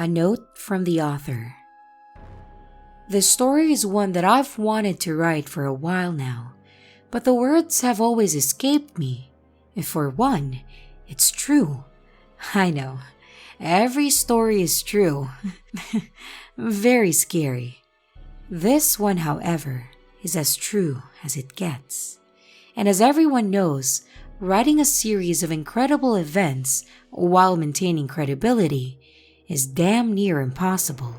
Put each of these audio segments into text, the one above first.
A note from the author. This story is one that I've wanted to write for a while now, but the words have always escaped me. If for one, it's true. I know, every story is true. Very scary. This one, however, is as true as it gets. And as everyone knows, writing a series of incredible events while maintaining credibility is damn near impossible.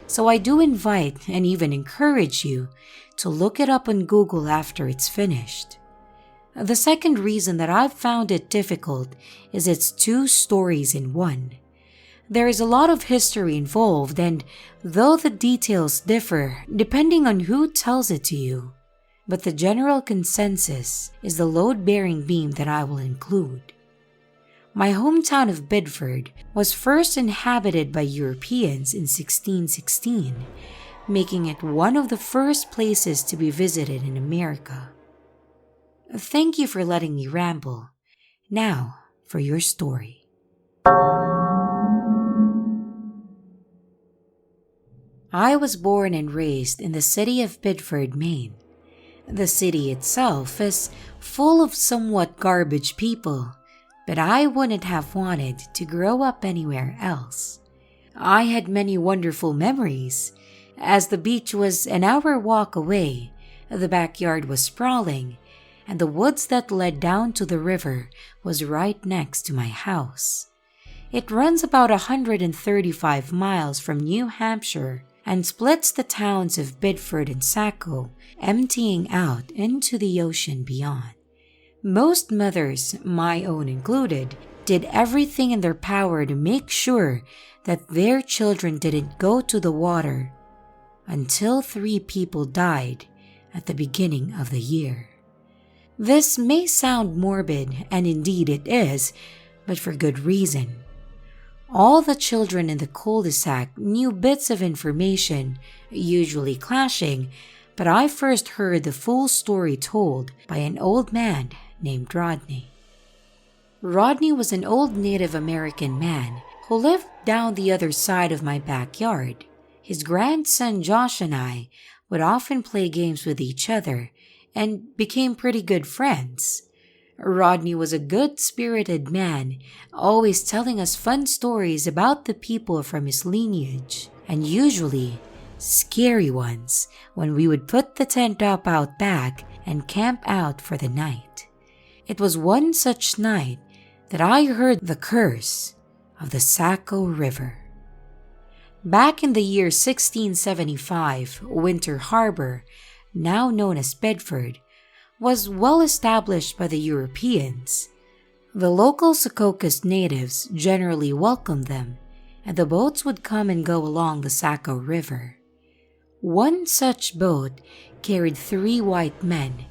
So I do invite and even encourage you to look it up on Google after it's finished. The second reason that I've found it difficult is it's two stories in one. There is a lot of history involved, and though the details differ depending on who tells it to you, but the general consensus is the load-bearing beam that I will include. My hometown of Bedford was first inhabited by Europeans in 1616, making it one of the first places to be visited in America. Thank you for letting me ramble. Now for your story. I was born and raised in the city of Bedford, Maine. The city itself is full of somewhat garbage people, but I wouldn't have wanted to grow up anywhere else. I had many wonderful memories. As the beach was an hour walk away, the backyard was sprawling, and the woods that led down to the river was right next to my house. It runs about 135 miles from New Hampshire and splits the towns of Bedford and Saco, emptying out into the ocean beyond. Most mothers, my own included, did everything in their power to make sure that their children didn't go to the water until 3 people died at the beginning of the year. This may sound morbid, and indeed it is, but for good reason. All the children in the cul-de-sac knew bits of information, usually clashing, but I first heard the full story told by an old man named Rodney. Rodney was an old Native American man who lived down the other side of my backyard. His grandson Josh and I would often play games with each other and became pretty good friends. Rodney was a good-spirited man, always telling us fun stories about the people from his lineage, and usually scary ones when we would put the tent up out back and camp out for the night. It was one such night that I heard the curse of the Saco River. Back in the year 1675, Winter Harbor, now known as Bedford, was well established by the Europeans. The local Secaucus natives generally welcomed them, and the boats would come and go along the Saco River. One such boat carried 3 white men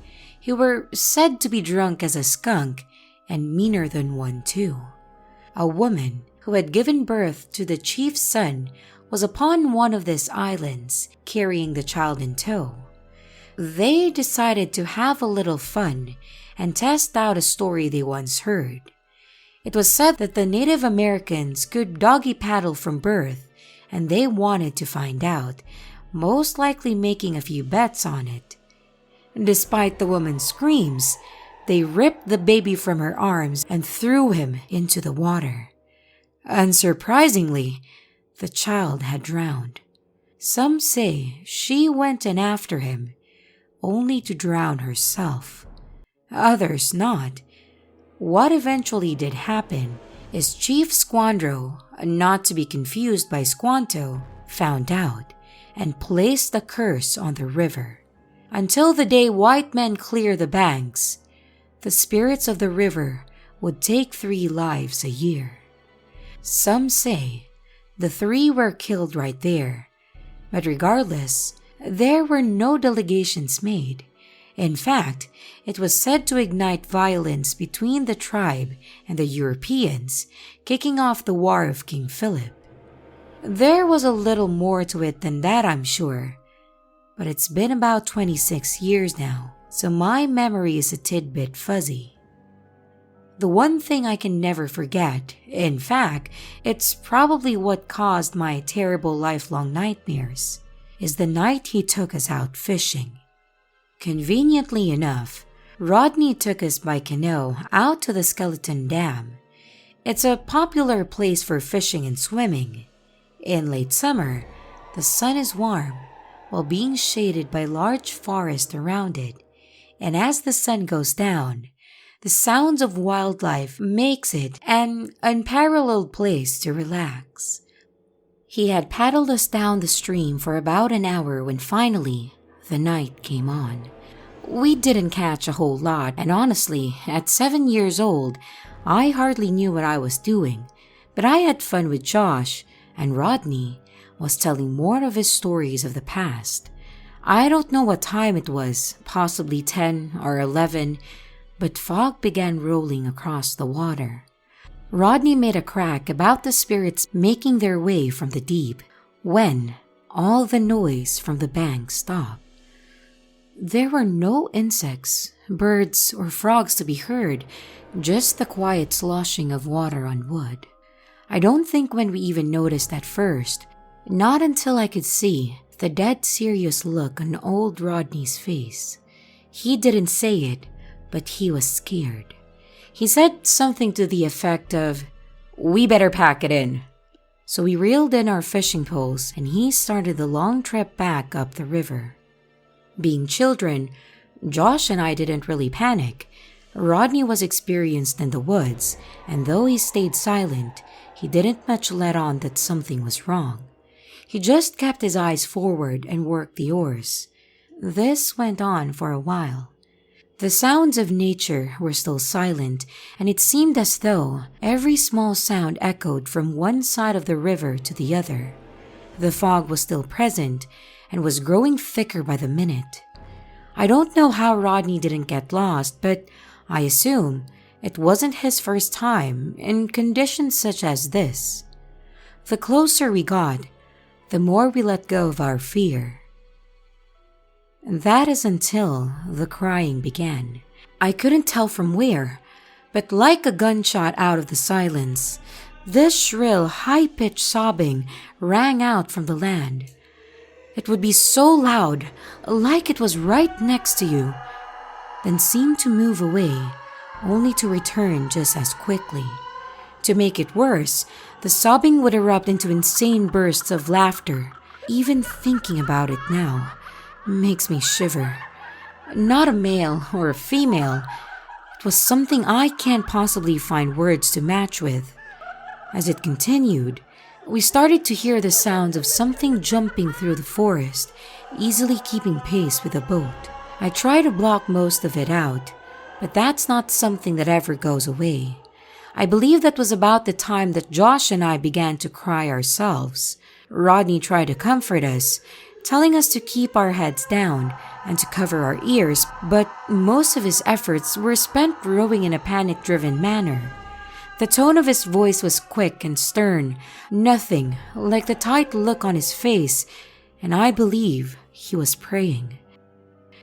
who were said to be drunk as a skunk and meaner than one too. A woman who had given birth to the chief's son was upon one of these islands, carrying the child in tow. They decided to have a little fun and test out a story they once heard. It was said that the Native Americans could doggy paddle from birth, and they wanted to find out, most likely making a few bets on it. Despite the woman's screams, they ripped the baby from her arms and threw him into the water. Unsurprisingly, the child had drowned. Some say she went in after him, only to drown herself. Others not. What eventually did happen is Chief Squandro, not to be confused by Squanto, found out and placed the curse on the river. Until the day white men clear the banks, the spirits of the river would take 3 lives a year. Some say the 3 were killed right there, but regardless, there were no delegations made. In fact, it was said to ignite violence between the tribe and the Europeans, kicking off the War of King Philip. There was a little more to it than that, I'm sure, but it's been about 26 years now, so my memory is a tidbit fuzzy. The one thing I can never forget, in fact, it's probably what caused my terrible lifelong nightmares, is the night he took us out fishing. Conveniently enough, Rodney took us by canoe out to the Skeleton Dam. It's a popular place for fishing and swimming. In late summer, the sun is warm while being shaded by large forest around it, and as the sun goes down, the sounds of wildlife makes it an unparalleled place to relax. He had paddled us down the stream for about an hour when finally the night came on. We didn't catch a whole lot, and honestly, at 7 years old, I hardly knew what I was doing, but I had fun with Josh, and Rodney was telling more of his stories of the past. I don't know what time it was, possibly 10 or 11, but fog began rolling across the water. Rodney made a crack about the spirits making their way from the deep, when all the noise from the bank stopped. There were no insects, birds, or frogs to be heard, just the quiet sloshing of water on wood. I don't think when we even noticed at first, not until I could see the dead serious look on old Rodney's face. He didn't say it, but he was scared. He said something to the effect of, "We better pack it in." So we reeled in our fishing poles and he started the long trip back up the river. Being children, Josh and I didn't really panic. Rodney was experienced in the woods, and though he stayed silent, he didn't much let on that something was wrong. He just kept his eyes forward and worked the oars. This went on for a while. The sounds of nature were still silent, and it seemed as though every small sound echoed from one side of the river to the other. The fog was still present and was growing thicker by the minute. I don't know how Rodney didn't get lost, but I assume it wasn't his first time in conditions such as this. The closer we got, the more we let go of our fear. That is until the crying began. I couldn't tell from where, but like a gunshot out of the silence, this shrill, high-pitched sobbing rang out from the land. It would be so loud, like it was right next to you, then seemed to move away, only to return just as quickly. To make it worse, the sobbing would erupt into insane bursts of laughter. Even thinking about it now makes me shiver. Not a male or a female, it was something I can't possibly find words to match with. As it continued, we started to hear the sounds of something jumping through the forest, easily keeping pace with a boat. I try to block most of it out, but that's not something that ever goes away. I believe that was about the time that Josh and I began to cry ourselves. Rodney tried to comfort us, telling us to keep our heads down and to cover our ears, but most of his efforts were spent rowing in a panic-driven manner. The tone of his voice was quick and stern, nothing like the tight look on his face, and I believe he was praying.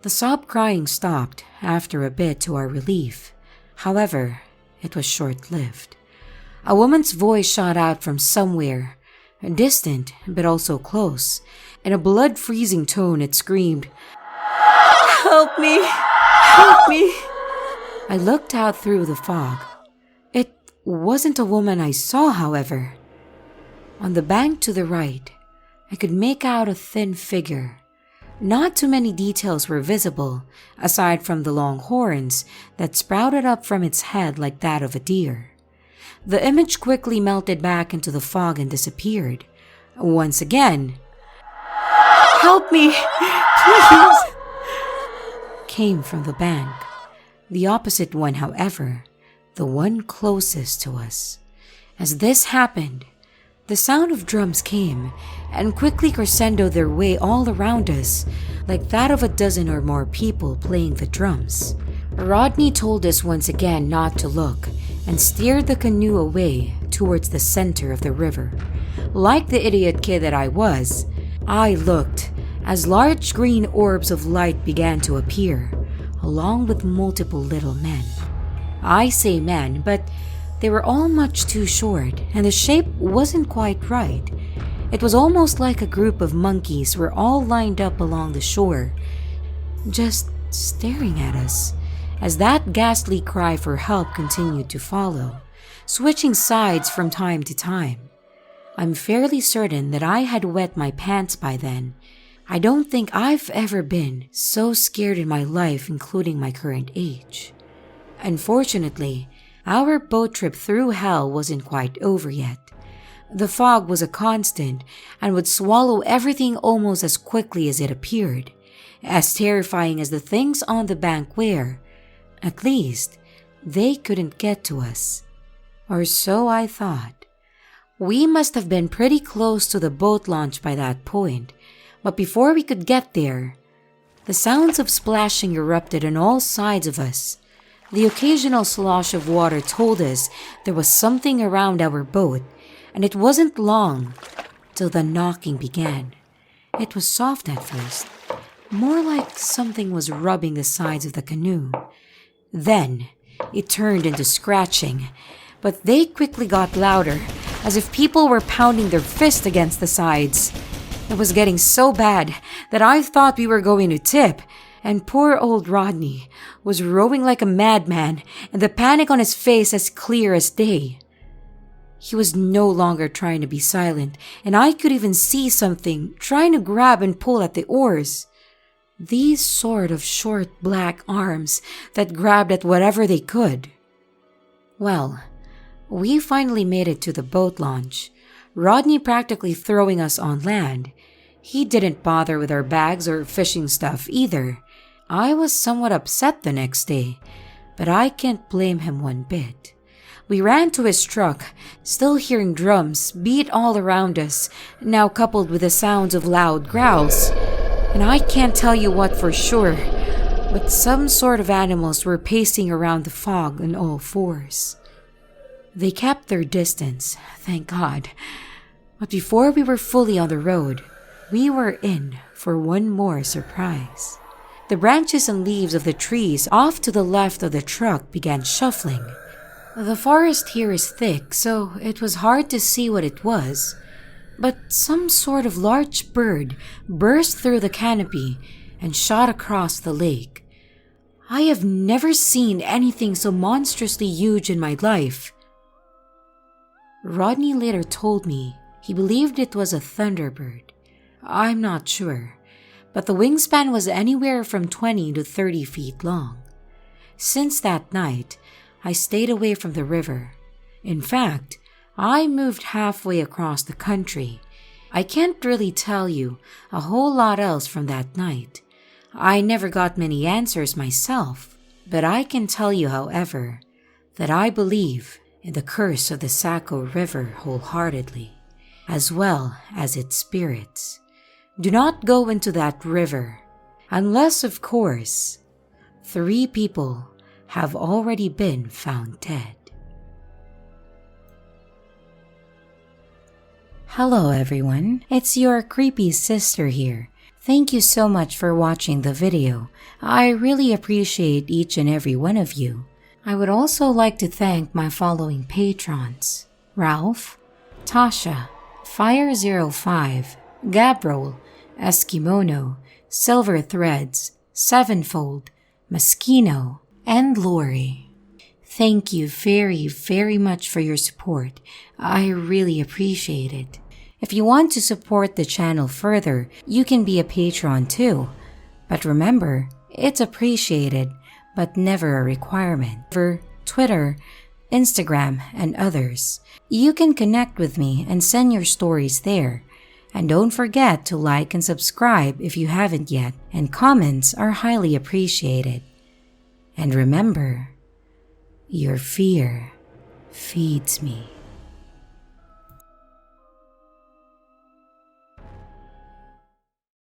The sob crying stopped after a bit to our relief. However, it was short-lived. A woman's voice shot out from somewhere, distant but also close. In a blood-freezing tone, it screamed, "Help me! Help me!" I looked out through the fog. It wasn't a woman I saw, however. On the bank to the right, I could make out a thin figure. Not too many details were visible, aside from the long horns that sprouted up from its head like that of a deer. The image quickly melted back into the fog and disappeared. Once again, "Help me, please!" came from the bank. The opposite one, however, the one closest to us. As this happened, the sound of drums came and quickly crescendoed their way all around us, like that of a dozen or more people playing the drums. Rodney told us once again not to look and steered the canoe away towards the center of the river. Like the idiot kid that I was, I looked as large green orbs of light began to appear, along with multiple little men. I say men, but they were all much too short and the shape wasn't quite right. It was almost like a group of monkeys were all lined up along the shore, just staring at us as that ghastly cry for help continued to follow, switching sides from time to time. I'm fairly certain that I had wet my pants by then. I don't think I've ever been so scared in my life, including my current age. Unfortunately, our boat trip through hell wasn't quite over yet. The fog was a constant and would swallow everything almost as quickly as it appeared. As terrifying as the things on the bank were, at least they couldn't get to us. Or so I thought. We must have been pretty close to the boat launch by that point, but before we could get there, the sounds of splashing erupted on all sides of us. The occasional slosh of water told us there was something around our boat, and it wasn't long till the knocking began. It was soft at first, more like something was rubbing the sides of the canoe. Then it turned into scratching, but they quickly got louder, as if people were pounding their fist against the sides. It was getting so bad that I thought we were going to tip, and poor old Rodney was rowing like a madman and the panic on his face as clear as day. He was no longer trying to be silent, and I could even see something trying to grab and pull at the oars. These sort of short black arms that grabbed at whatever they could. Well, we finally made it to the boat launch, Rodney practically throwing us on land. He didn't bother with our bags or fishing stuff either. I was somewhat upset the next day, but I can't blame him one bit. We ran to his truck, still hearing drums beat all around us, now coupled with the sounds of loud growls. And I can't tell you what for sure, but some sort of animals were pacing around the fog on all fours. They kept their distance, thank God. But before we were fully on the road, we were in for one more surprise. The branches and leaves of the trees off to the left of the truck began shuffling. The forest here is thick, so it was hard to see what it was, but some sort of large bird burst through the canopy and shot across the lake. I have never seen anything so monstrously huge in my life. Rodney later told me he believed it was a thunderbird. I'm not sure, but the wingspan was anywhere from 20 to 30 feet long. Since that night, I stayed away from the river. In fact, I moved halfway across the country. I can't really tell you a whole lot else from that night. I never got many answers myself, but I can tell you, however, that I believe in the curse of the Saco River wholeheartedly, as well as its spirits. Do not go into that river, unless, of course, 3 people have already been found dead. Hello everyone, it's your creepy sister here. Thank you so much for watching the video. I really appreciate each and every one of you. I would also like to thank my following patrons: Ralph, Tasha, Fire05, Gabriel, Eskimono, Silver Threads, Sevenfold, Moschino, and Lori. Thank you very, very much for your support. I really appreciate it. If you want to support the channel further, you can be a patron too. But remember, it's appreciated, but never a requirement. For Twitter, Instagram, and others, you can connect with me and send your stories there. And don't forget to like and subscribe if you haven't yet, and comments are highly appreciated. And remember, your fear feeds me.